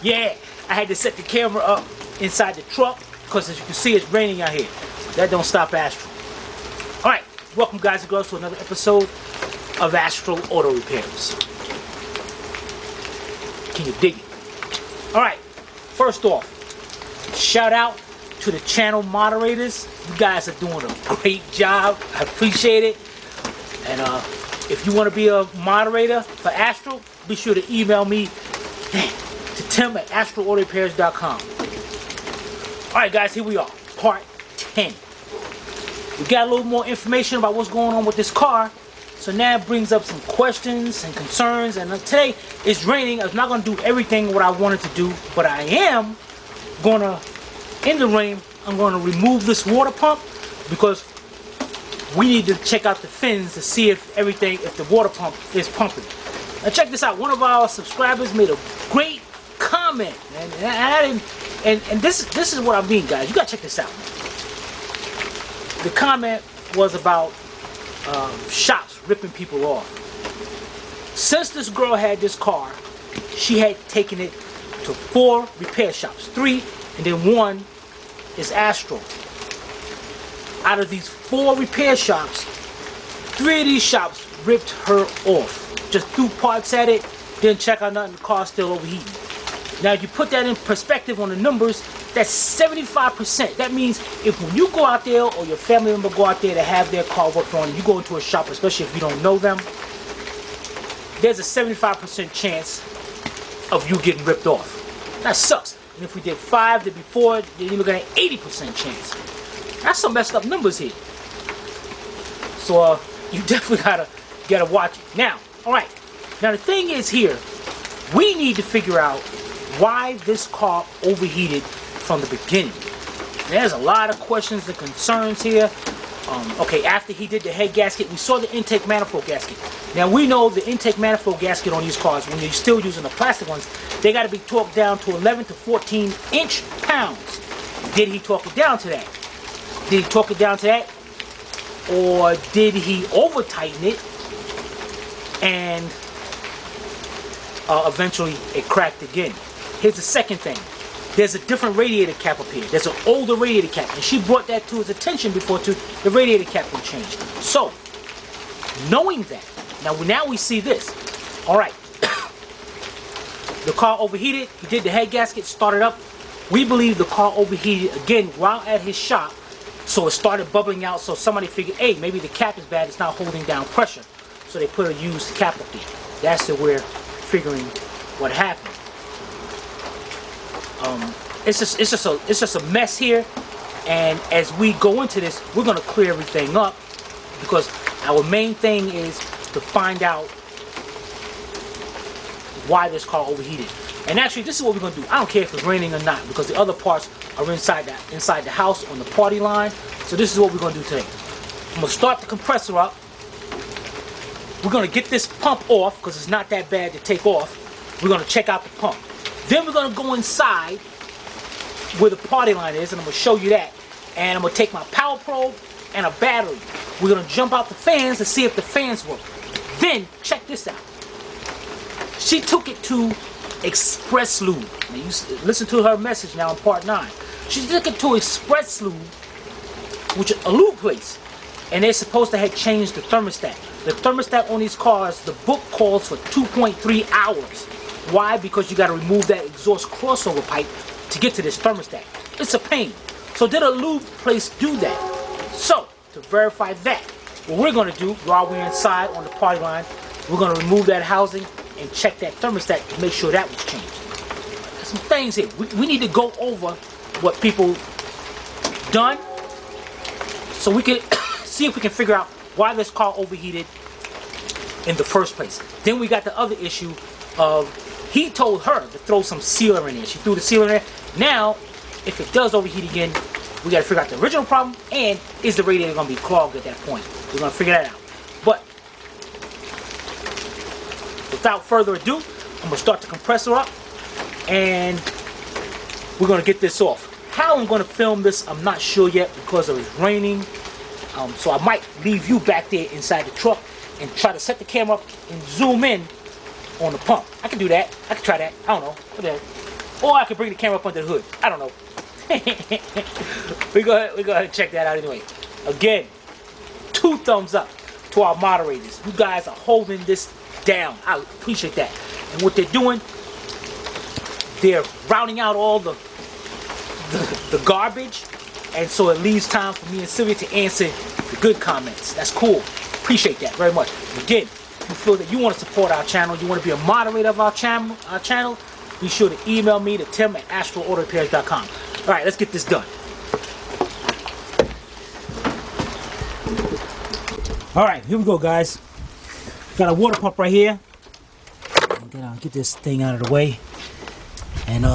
Yeah. I had to set the camera up inside the truck because as you can see, it's raining out here. That don't stop Astral. All right, welcome guys and girls to another episode of Astral Auto Repairs. Can you dig it? All right, first off, shout out to the channel moderators. You guys are doing a great job. I appreciate it. And if you want to be a moderator for Astral, be sure to email me to tim@astralaurorepairs.com. Alright guys, here we are. Part 10. We got a little more information about what's going on with this car. So now it brings up some questions and concerns. And today it's raining. I'm not going to do everything what I wanted to do. But I am going to, in the rain, I'm going to remove this water pump. Because we need to check out the fins to see if the water pump is pumping. Now check this out. One of our subscribers made a great comment, and this is what I mean, guys. You gotta check this out. The comment was about shops ripping people off. Since this girl had this car, she had taken it to 4 repair shops, 3, and then 1 is Astral. Out of these 4 repair shops, 3 of these shops ripped her off. Just threw parts at it, didn't check out nothing, the car's still overheating. Now if you put that in perspective on the numbers, that's 75%. That means if when you go out there or your family member go out there to have their car worked on, and you go into a shop, especially if you don't know them, there's a 75% chance of you getting ripped off. That sucks. And if we did 5 the before, then you're looking at an 80% chance. That's some messed up numbers here. So you definitely gotta watch it. Now, alright. Now the thing is here, we need to figure out why this car overheated from the beginning. There's a lot of questions and concerns here. Okay, after he did the head gasket, we saw the intake manifold gasket. Now we know the intake manifold gasket on these cars, when you're still using the plastic ones, they got to be torqued down to 11 to 14 inch-pounds. Did he torque it down to that? Did he torque it down to that? Or did he over tighten it and eventually it cracked again? Here's the second thing. There's a different radiator cap up here. There's an older radiator cap, and she brought that to his attention before too. The radiator cap been changed. So, knowing that, now we see this. All right, the car overheated. He did the head gasket, started up. We believe the car overheated again while at his shop. So it started bubbling out, so somebody figured, hey, maybe the cap is bad, it's not holding down pressure. So they put a used cap up there. That's the we're figuring what happened. It's just a mess here, and as we go into this, we're gonna clear everything up because our main thing is to find out why this car overheated. And actually, this is what we're gonna do. I don't care if it's raining or not because the other parts are inside the house on the party line. So this is what we're gonna do today. I'm gonna start the compressor up. We're gonna get this pump off because it's not that bad to take off. We're gonna check out the pump. Then we're gonna go inside where the party line is, and I'm gonna show you that. And I'm gonna take my power probe and a battery. We're gonna jump out the fans to see if the fans work. Then check this out. She took it to Express Lube. Now you listen to her message now in part 9. She took it to Express Lube, which is a lube place, and they're supposed to have changed the thermostat. The thermostat on these cars, the book calls for 2.3 hours. Why? Because you got to remove that exhaust crossover pipe to get to this thermostat. It's a pain. So did a lube place do that? So to verify that, what we're going to do while we're inside on the party line, we're going to remove that housing and check that thermostat to make sure that was changed. There's some things here. We need to go over what people done so we can see if we can figure out why this car overheated in the first place. Then we got the other issue of he told her to throw some sealer in there. She threw the sealer in there. Now, if it does overheat again, we got to figure out the original problem and is the radiator going to be clogged at that point. We're going to figure that out. But without further ado, I'm going to start the compressor up and we're going to get this off. How I'm going to film this, I'm not sure yet because it was raining. So I might leave you back there inside the truck and try to set the camera up and zoom in on the pump. I can do that. I can try that. I don't know. Whatever. Or I can bring the camera up under the hood. I don't know. we go ahead and check that out anyway. Again, 2 thumbs up to our moderators. You guys are holding this down. I appreciate that. And what they're doing, they're routing out all the garbage, and so it leaves time for me and Sylvia to answer the good comments. That's cool. Appreciate that very much. Again, if you feel that you want to support our channel, you want to be a moderator of our channel, be sure to email me to tim@astralautorepairs.com. All right, let's get this done. All right, here we go, guys. Got a water pump right here. I'm gonna get this thing out of the way. And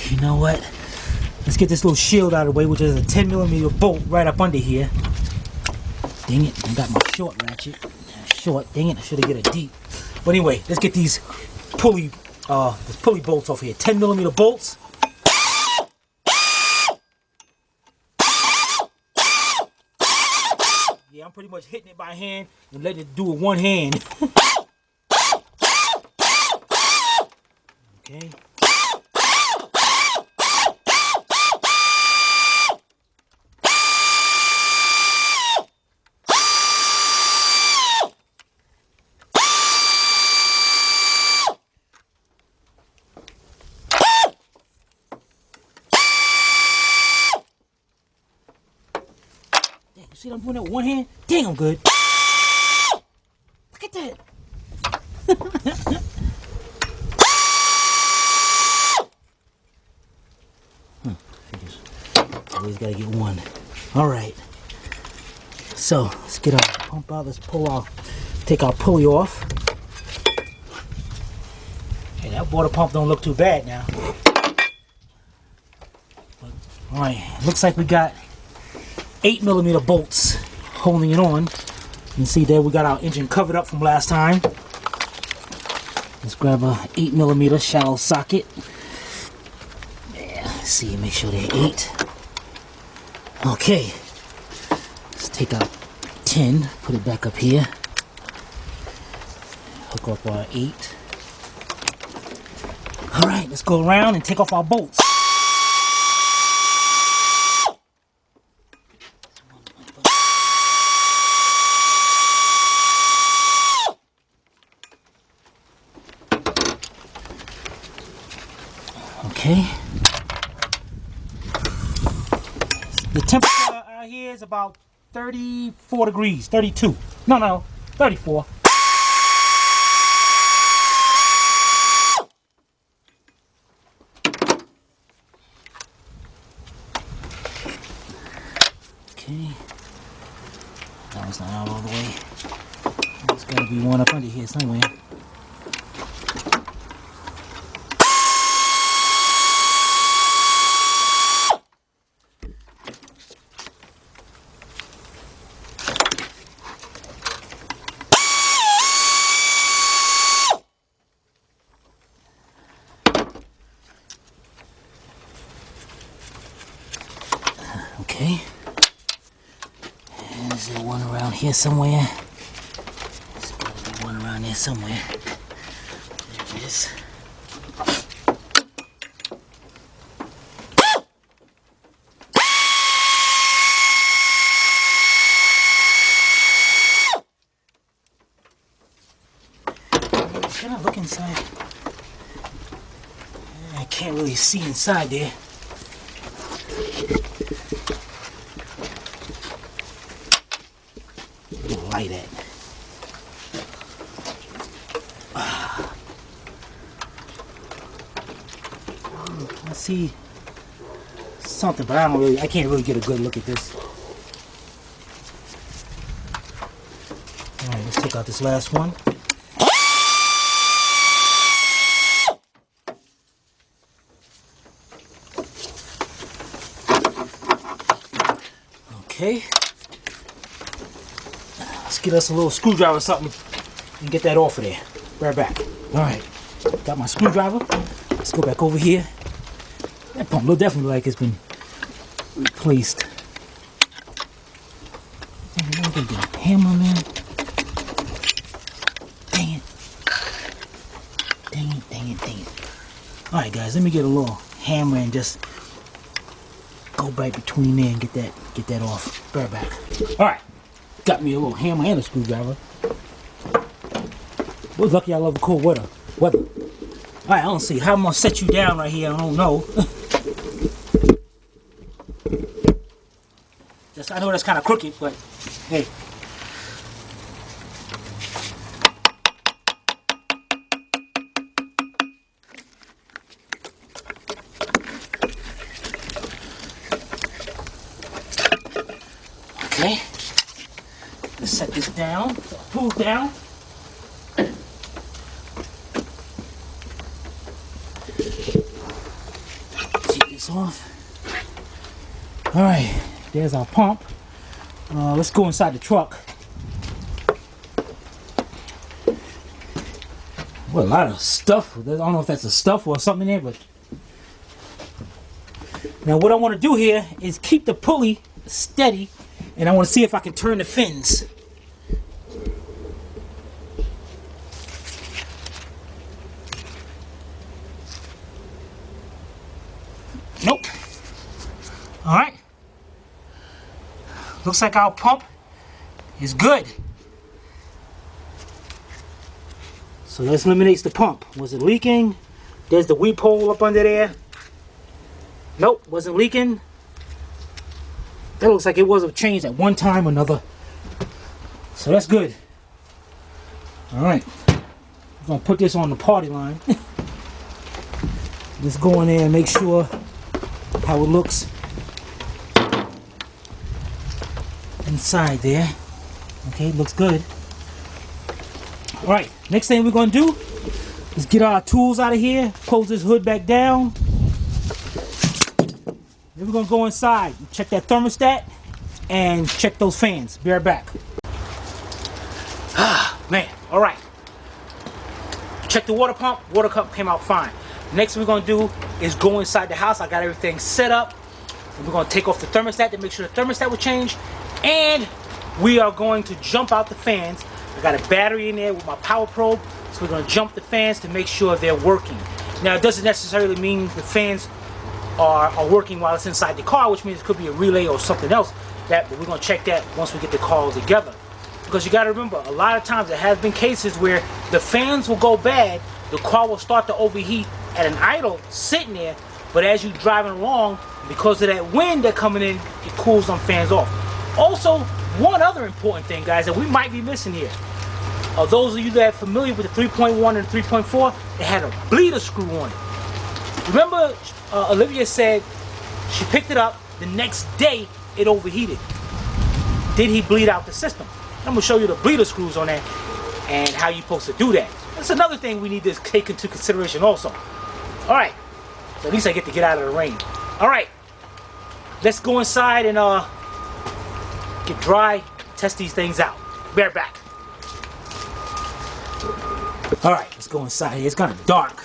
you know what? Let's get this little shield out of the way, which is a 10mm bolt right up under here. Dang it, I got my short ratchet. Short, dang it, I should have get it deep. But anyway, let's get these pulley bolts off here. 10mm bolts. Yeah, I'm pretty much hitting it by hand and letting it do it with one hand. Okay. See what I'm doing that with one hand? Dang, I'm good. Look at that. Always gotta get one. Alright. So, let's get our pump out. Let's take our pulley off. Hey, that water pump don't look too bad now. Alright, looks like we got 8mm bolts holding it on. You can see there we got our engine covered up from last time. Let's grab a 8mm shallow socket. Yeah, let's see, make sure they're 8. Okay, let's take out 10, put it back up here. Hook up our 8. Alright, let's go around and take off our bolts. Okay. The temperature out here is about 34 degrees, 32. No, 34. Okay. That one's not out all the way. There's gotta be one up under here somewhere. Okay. And is there one around here somewhere? There's gotta be one around there somewhere. There it is. Can I look inside? I can't really see inside there. Light it. I see something, but I can't really get a good look at this. Alright, let's take out this last one. Okay. Let's get us a little screwdriver or something and get that off of there. Right back. Alright. Got my screwdriver. Let's go back over here. That pump will definitely look like it's been replaced. I'm gonna get a hammer, man. Dang it. Dang it, dang it. Alright guys, let me get a little hammer and just go right between there and get that off. Bear back. Alright. Got me a little hammer and a screwdriver. We're lucky I love cold weather. Alright, I don't see how I'm gonna set you down right here, I don't know. I know that's kind of crooked, but hey. Okay, let's set this down, pull down. Take this off. All right, there's our pump. Let's go inside the truck. Well, a lot of stuff. I don't know if that's a stuff or something in there, but now what I want to do here is keep the pulley steady, and I want to see if I can turn the fins. Nope. All right. Looks like our pump is good. So let's eliminate the pump. Was it leaking? There's the weep hole up under there. Nope, wasn't leaking. That looks like it was changed at one time or another. So that's good. Alright. I'm going to put this on the party line. Let's go in there and make sure how it looks inside there. Okay, looks good. Alright, next thing we're going to do is get our tools out of here, close this hood back down. Then we're going to go inside and check that thermostat and check those fans. Be right back. Man, alright. Check the water pump. Water pump came out fine. Next thing we're going to do is go inside the house. I got everything set up. And we're going to take off the thermostat to make sure the thermostat will change. And we are going to jump out the fans. I got a battery in there with my power probe. So we're going to jump the fans to make sure they're working. Now, it doesn't necessarily mean the fans are working while it's inside the car, which means it could be a relay or something else. But we're going to check that once we get the car all together. Because you got to remember, a lot of times there has been cases where the fans will go bad, the car will start to overheat at an idle, sitting there, but as you're driving along, because of that wind that's coming in, it cools them fans off. Also, one other important thing, guys, that we might be missing here. Those of you that are familiar with the 3.1 and 3.4, it had a bleeder screw on it. Remember, Olivia said she picked it up, the next day it overheated. Did he bleed out the system? I'm going to show you the bleeder screws on that and how you're supposed to do that. That's another thing we need to take into consideration also. Alright, so at least I get to get out of the rain. Alright, let's go inside and get dry, test these things out. Be right back. Alright, let's go inside here. It's kind of dark.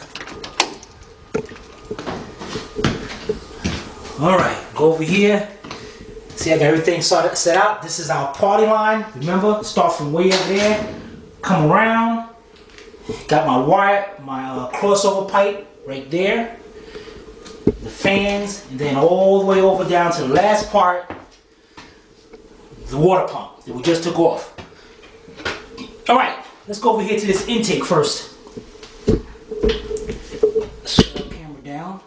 Alright, go over here. See, I got everything set out. This is our party line. Remember, start from way up there, come around. Got my wire, my crossover pipe right there. The fans, and then all the way over down to the last part, the water pump that we just took off. Alright, let's go over here to this intake first. Set the camera down.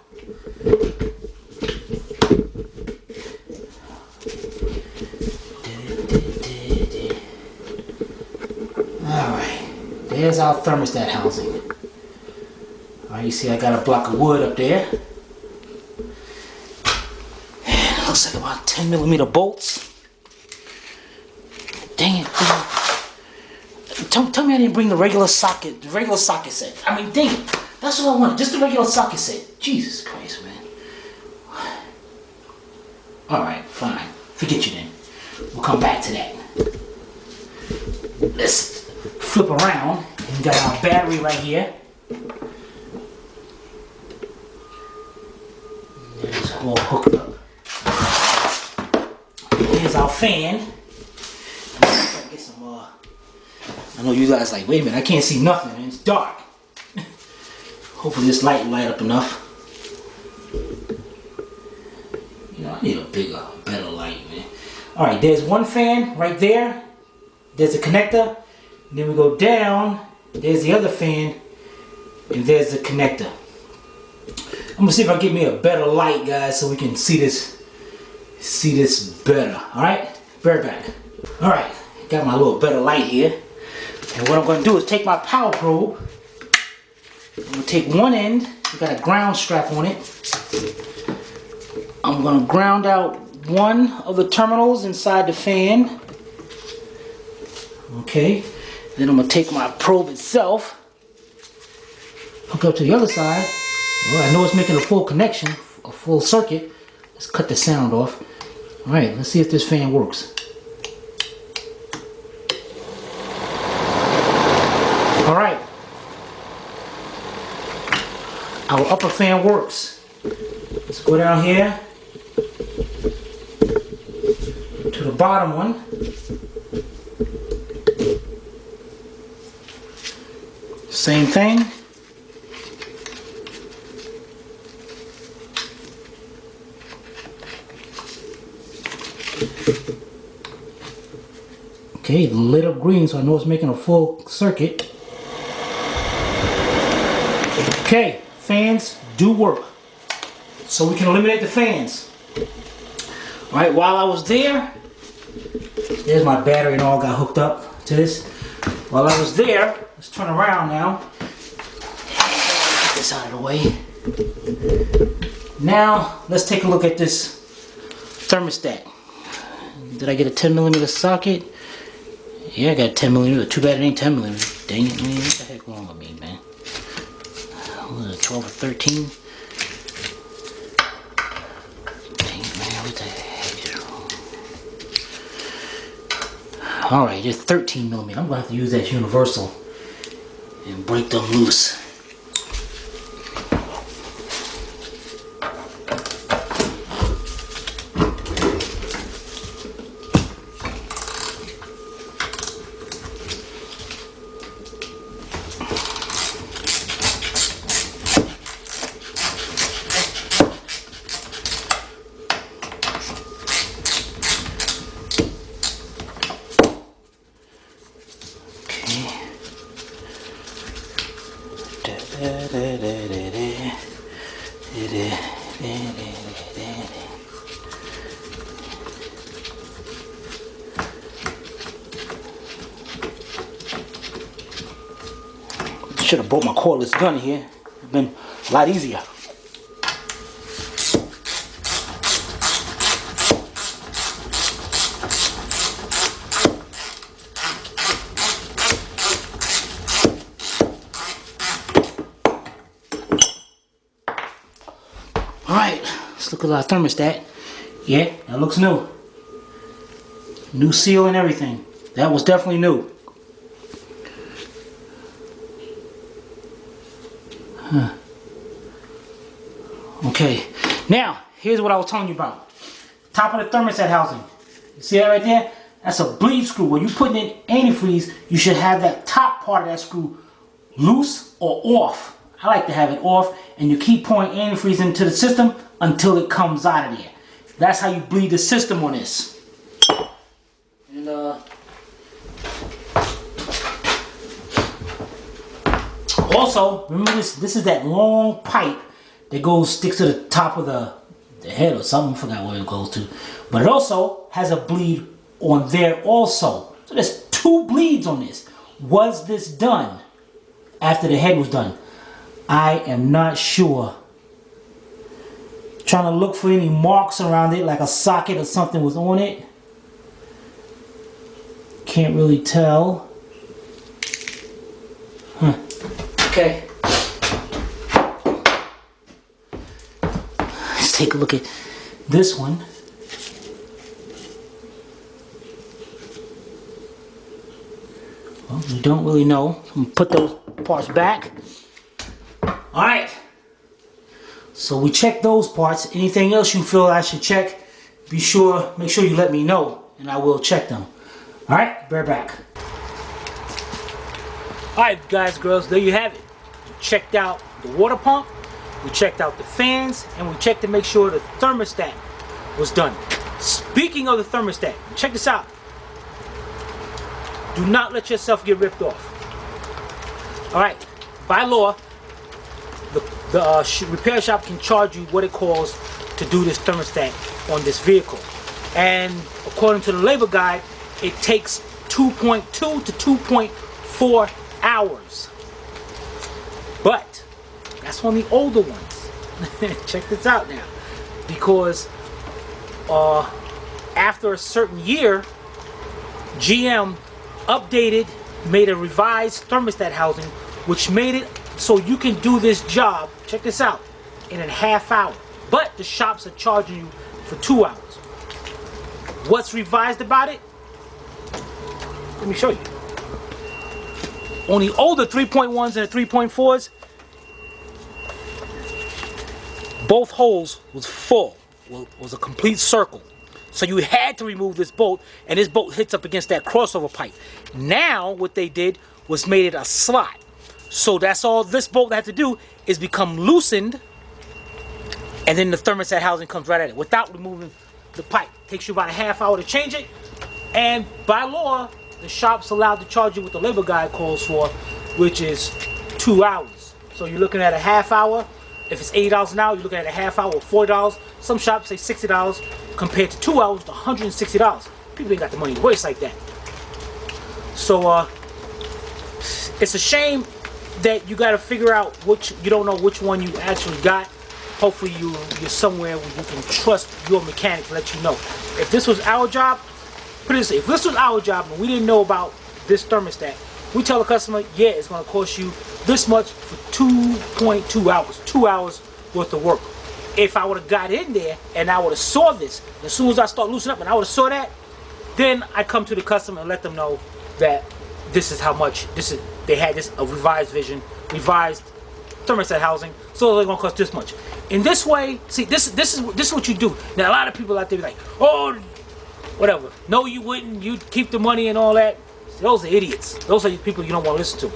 Alright, there's our thermostat housing. Alright, you see I got a block of wood up there. And it looks like about 10mm bolts. Dang it. Tell me I didn't bring the regular socket set. I mean, dang it. That's what I wanted, just the regular socket set. Jesus Christ, man. Alright, fine. Forget you then. We'll come back to that. Let's flip around and got our battery right here. It's all hooked up. Here's our fan. Get some, I know you guys like, wait a minute, I can't see nothing, man. It's dark. Hopefully this light will light up enough. You know, I need a bigger, better light, man. Alright, there's one fan right there. There's a connector. And then we go down. There's the other fan. And there's the connector. I'm gonna see if I can get me a better light, guys, so we can see this better. Alright? Be right back. Alright, got my little better light here. And what I'm gonna do is take my power probe. I'm gonna take one end. We got a ground strap on it. I'm gonna ground out one of the terminals inside the fan. Okay. Then I'm gonna take my probe itself, hook up to the other side. Well, I know it's making a full connection, a full circuit. Let's cut the sound off. All right, let's see if this fan works. All right. Our upper fan works. Let's go down here to the bottom one. Same thing. Okay, lit up green, so I know it's making a full circuit. Okay, fans do work. So we can eliminate the fans. Alright, while I was there, there's my battery and all got hooked up to this. While I was there, let's turn around now. Get this out of the way. Now, let's take a look at this thermostat. Did I get a 10mm socket? Yeah, I got a 10mm. Too bad it ain't 10mm. Dang it, man. What the heck wrong with me, man? What is it, 12 or 13? Dang it, man. What the heck is wrong? Alright, it's 13mm. I'm going to have to use that universal and break them loose. Should have brought my cordless gun here. It'd been a lot easier. Alright, let's look at our thermostat. Yeah, that looks new. New seal and everything. That was definitely new. Huh. Okay, now here's what I was telling you about. Top of the thermostat housing. You see that right there? That's a bleed screw. When you're putting in antifreeze, you should have that top part of that screw loose or off. I like to have it off, and you keep pouring antifreeze into the system until it comes out of there. That's how you bleed the system on this. And also, remember this is that long pipe that sticks to the top of the head or something. I forgot where it goes to. But it also has a bleed on there also. So there's two bleeds on this. Was this done after the head was done? I am not sure. Trying to look for any marks around it, like a socket or something was on it. Can't really tell. Huh. Okay. Let's take a look at this one. Well, we don't really know. I'm gonna put those parts back. Alright. So we checked those parts. Anything else you feel I should check, make sure you let me know and I will check them. Alright, bear back. Alright guys, girls, there you have it. Checked out the water pump, we checked out the fans, and we checked to make sure the thermostat was done. Speaking of the thermostat, check this out. Do not let yourself get ripped off. Alright, by law, the repair shop can charge you what it calls to do this thermostat on this vehicle. And according to the labor guide, it takes 2.2 to 2.4 hours. But that's on the older ones. Check this out now. Because after a certain year, GM updated, made a revised thermostat housing, which made it so you can do this job, check this out, in a half hour. But the shops are charging you for 2 hours. What's revised about it? Let me show you. On the older 3.1s and the 3.4s, both holes was full, was a complete circle. So you had to remove this bolt, and this bolt hits up against that crossover pipe. Now what they did was made it a slot. So that's all this bolt had to do is become loosened, and then the thermostat housing comes right at it without removing the pipe. Takes you about a half hour to change it, and by law, the shop's allowed to charge you what the labor guide calls for, which is 2 hours. So you're looking at a half hour. If it's $80 an hour, you're looking at a half hour or $40. Some shops say $60 compared to 2 hours to $160. People ain't got the money to waste like that. So it's a shame that you got to figure out which, you don't know which one you actually got. Hopefully you're somewhere where you can trust your mechanic to let you know. If this was our job, put it this way, if this was our job and we didn't know about this thermostat, we tell the customer, yeah, it's going to cost you this much for 2.2 hours, 2 hours worth of work. If I would have got in there and I would have saw this, as soon as I start loosening up and I would have saw that, then I come to the customer and let them know that this is how much, they had this, a revised revised thermostat housing, so they're going to cost this much. In this way, see, this is what you do. Now, a lot of people out there be like, oh, whatever. No, you wouldn't. You'd keep the money and all that. Those are idiots. Those are people you don't want to listen to.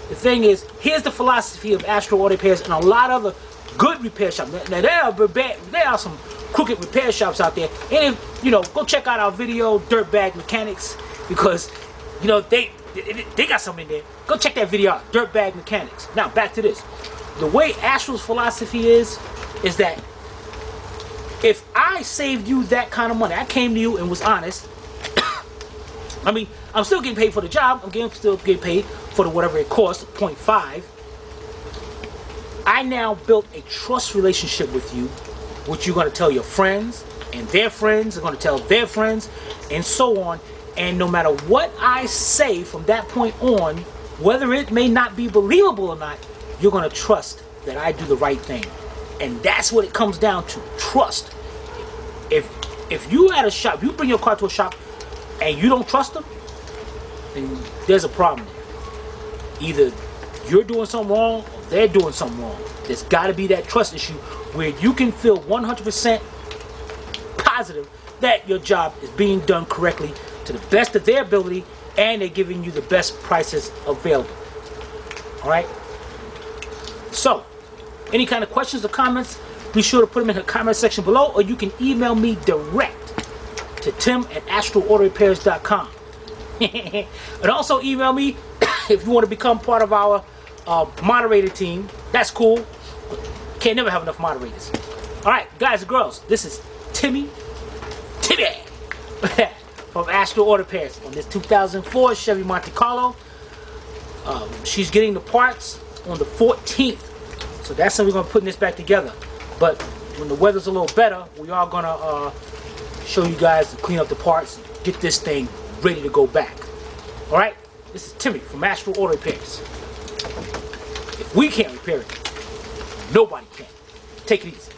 The thing is, here's the philosophy of Astro Auto Repairs and a lot of other good repair shops. Now, there are some crooked repair shops out there. And if, go check out our video, Dirtbag Mechanics, because, they got something in there. Go check that video out, Dirtbag Mechanics. Now, back to this. The way Astro's philosophy is that if I saved you that kind of money, I came to you and was honest. I mean, I'm still getting paid for the job. I'm still getting paid for the whatever it costs, 0.5. I now built a trust relationship with you, which you're going to tell your friends, and their friends are going to tell their friends, and so on. And no matter what I say from that point on, whether it may not be believable or not, you're going to trust that I do the right thing. And that's what it comes down to, trust. If you at a shop, you bring your car to a shop and you don't trust them, then there's a problem there. Either you're doing something wrong or they're doing something wrong. There's got to be that trust issue where you can feel 100% positive that your job is being done correctly to the best of their ability and they're giving you the best prices available. Alright? So, any kind of questions or comments, be sure to put them in the comment section below, or you can email me direct to tim@astroautorepairs.com. And also email me if you want to become part of our moderator team. That's cool. Can't never have enough moderators. Alright, guys and girls, this is Timmy from Astro Auto Repairs on this 2004 Chevy Monte Carlo. She's getting the parts on the 14th. So that's when we're going to put this back together. But when the weather's a little better, we are going to show you guys to clean up the parts, get this thing ready to go back. Alright? This is Timmy from Astro Auto Repairs. If we can't repair it, nobody can. Take it easy.